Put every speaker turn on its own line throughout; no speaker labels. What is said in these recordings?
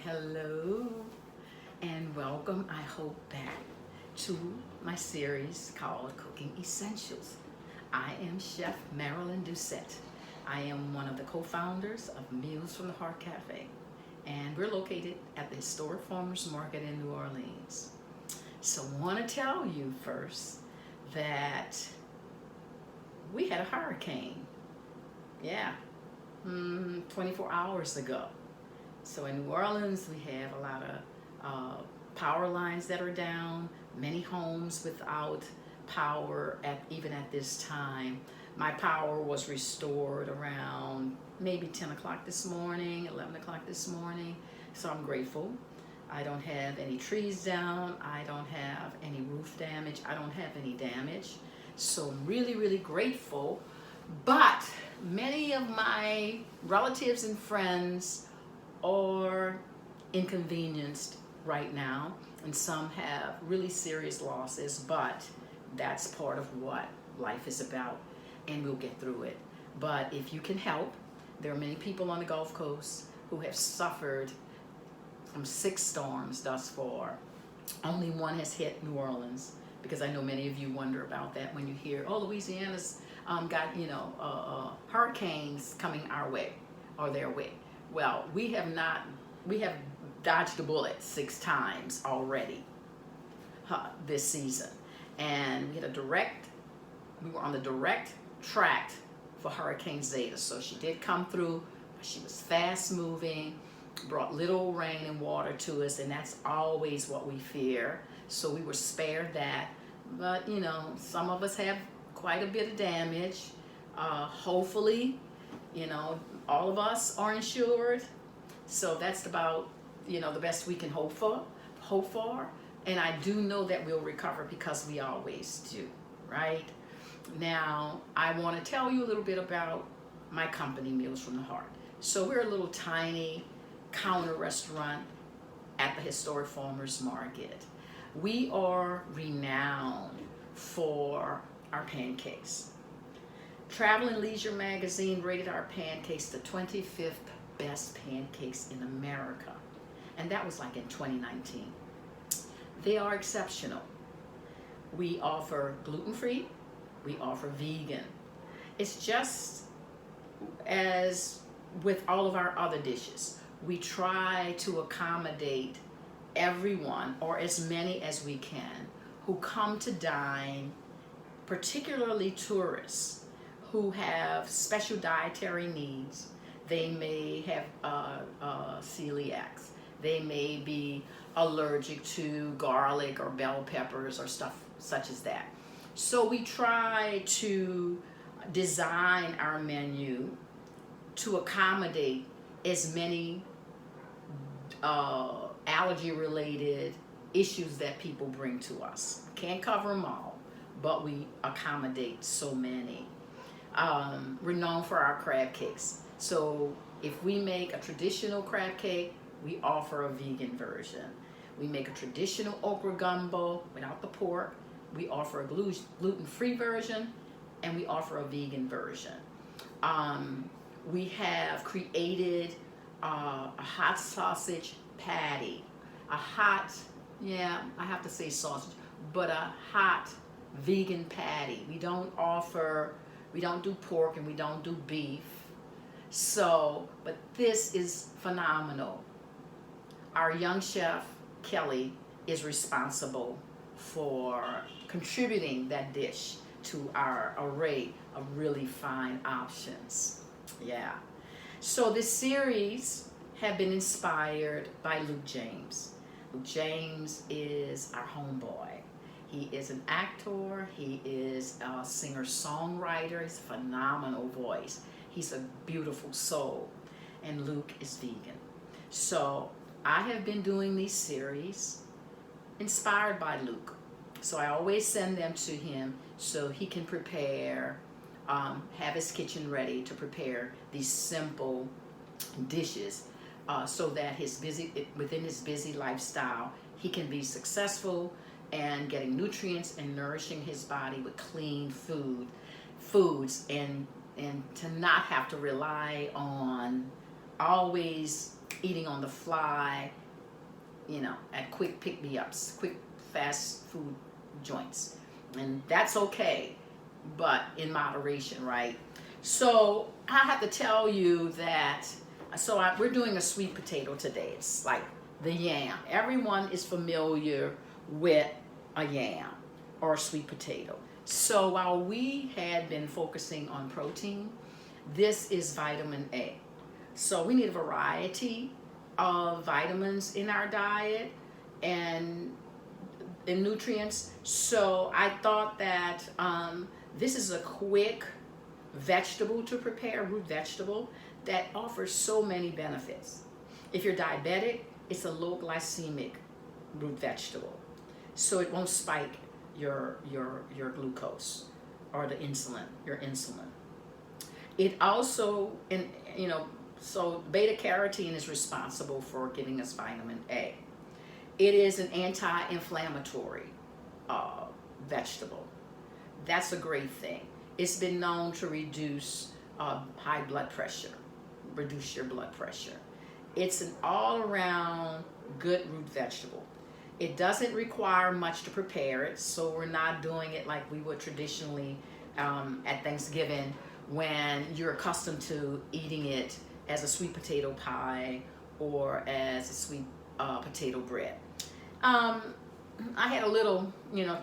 Hello and welcome, I hope, back to my series called Cooking Essentials. I am Chef Marilyn Doucette. I am one of the co-founders of Meals from the Heart Cafe, and we're located at the Historic Farmers Market in New Orleans. So I want to tell you first that we had a hurricane. Yeah, 24 hours ago. So in New Orleans, we have a lot of power lines that are down, many homes without power even at this time. My power was restored around maybe 10 o'clock this morning, 11 o'clock this morning. So I'm grateful. I don't have any trees down. I don't have any roof damage. I don't have any damage. So I'm really, really grateful. But many of my relatives and friends are inconvenienced right now, and some have really serious losses, but that's part of what life is about, and we'll get through it. But if you can help, there are many people on the Gulf Coast who have suffered from 6 storms thus far. Only one has hit New Orleans, because I know many of you wonder about that when you hear, oh, Louisiana's got hurricanes coming our way or their way. Well, we have dodged a bullet 6 times already this season. And we were on the direct track for Hurricane Zeta. So she did come through, but she was fast moving, brought little rain and water to us, and that's always what we fear. So we were spared that. But, some of us have quite a bit of damage. Hopefully, all of us are insured, so that's about the best we can hope for. And I do know that we'll recover, because we always do, right? Now I want to tell you a little bit about my company, Meals from the Heart. So we're a little tiny counter restaurant at the Historic Farmers Market. We are renowned for our pancakes. Travel and Leisure magazine rated our pancakes the 25th best pancakes in America. And that was like in 2019. They are exceptional. We offer gluten-free, we offer vegan. It's just as with all of our other dishes. We try to accommodate everyone, or as many as we can, who come to dine, particularly tourists who have special dietary needs. They may have celiacs. They may be allergic to garlic or bell peppers or stuff such as that. So we try to design our menu to accommodate as many allergy-related issues that people bring to us. Can't cover them all, but we accommodate so many. We're known for our crab cakes. So if we make a traditional crab cake, we offer a vegan version. We make a traditional okra gumbo without the pork. We offer a gluten-free version, and we offer a vegan version. We have created a hot sausage patty. I have to say sausage, but a hot vegan patty. We don't do pork, and we don't do beef. But this is phenomenal. Our young chef, Kelly, is responsible for contributing that dish to our array of really fine options. Yeah. So this series have been inspired by Luke James. Luke James is our homeboy. He is an actor, he is a singer-songwriter, he's a phenomenal voice. He's a beautiful soul, and Luke is vegan. So I have been doing these series inspired by Luke. So I always send them to him so he can prepare, have his kitchen ready to prepare these simple dishes so that within his busy lifestyle, he can be successful and getting nutrients and nourishing his body with clean foods, and to not have to rely on always eating on the fly, you know, at quick pick-me-ups, quick fast food joints. And that's okay, but in moderation, right? So I have to tell you that, we're doing a sweet potato today. It's like the yam. Everyone is familiar with a yam or a sweet potato. So while we had been focusing on protein, this is vitamin A. So we need a variety of vitamins in our diet and nutrients. So I thought that this is a quick vegetable to prepare, root vegetable, that offers so many benefits. If you're diabetic, it's a low glycemic root vegetable, so it won't spike your glucose or the insulin, your insulin. It also, so beta carotene is responsible for giving us vitamin A. It is an anti-inflammatory vegetable. That's a great thing. It's been known to reduce high blood pressure, reduce your blood pressure. It's an all-around good root vegetable. It doesn't require much to prepare it, so we're not doing it like we would traditionally at Thanksgiving, when you're accustomed to eating it as a sweet potato pie or as a sweet potato bread. I had a little,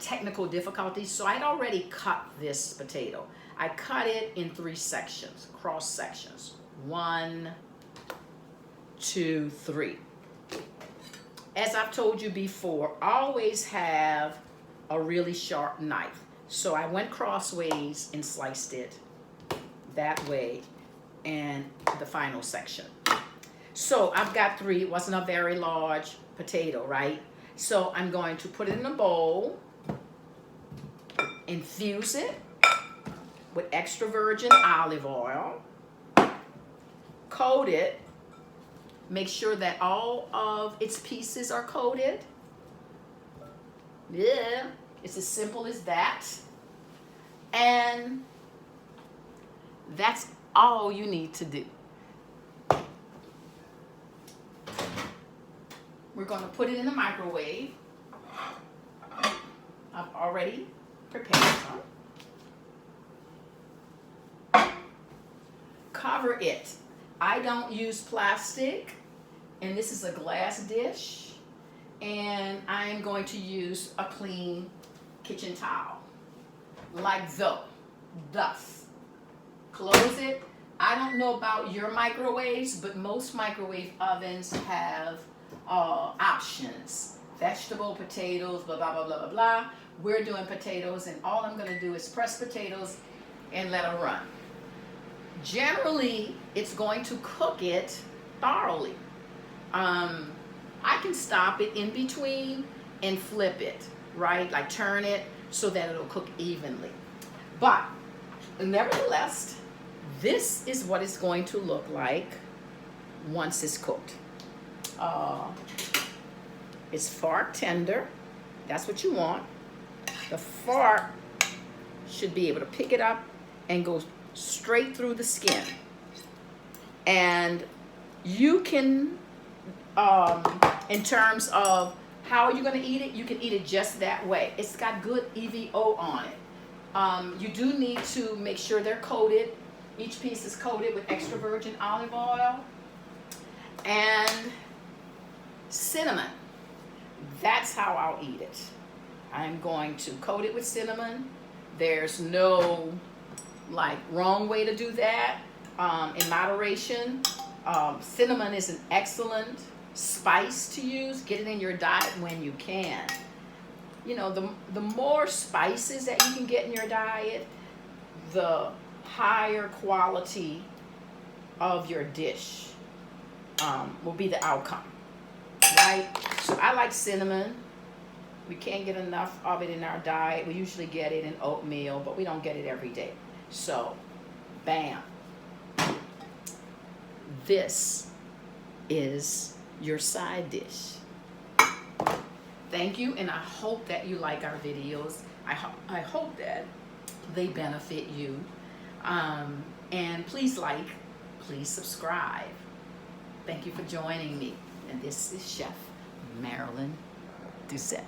technical difficulties, so I'd already cut this potato. I cut it in 3 sections, cross sections. 1, 2, 3. As I've told you before, always have a really sharp knife. So I went crossways and sliced it that way, and the final section. So I've got 3. It wasn't a very large potato, right? So I'm going to put it in a bowl, infuse it with extra virgin olive oil, coat it, make sure that all of its pieces are coated. Yeah, it's as simple as that. And that's all you need to do. We're going to put it in the microwave. I've already prepared some. Cover it. I don't use plastic, and this is a glass dish, and I am going to use a clean kitchen towel, like so, thus. Close it. I don't know about your microwaves, but most microwave ovens have options. Vegetable, potatoes, blah, blah, blah, blah, blah, blah. We're doing potatoes, and all I'm going to do is press potatoes and let them run. Generally, it's going to cook it thoroughly. I can stop it in between and flip it, right? Like turn it so that it'll cook evenly. But nevertheless, this is what it's going to look like once it's cooked. It's fork tender. That's what you want. The fork should be able to pick it up and go straight through the skin. And you can, in terms of how you're going to eat it, you can eat it just that way. It's got good EVO on it. You do need to make sure they're coated. Each piece is coated with extra virgin olive oil and cinnamon. That's how I'll eat it. I'm going to coat it with cinnamon. There's no wrong way to do that. In moderation. Cinnamon is an excellent spice to use. Get it in your diet when you can. The more spices that you can get in your diet, the higher quality of your dish will be the outcome, right? So I like cinnamon. We can't get enough of it in our diet. We usually get it in oatmeal, but we don't get it every day. So, bam. This is your side dish. Thank you, and I hope that you like our videos. I hope that they benefit you. And please like, please subscribe. Thank you for joining me. And this is Chef Marilyn Doucette.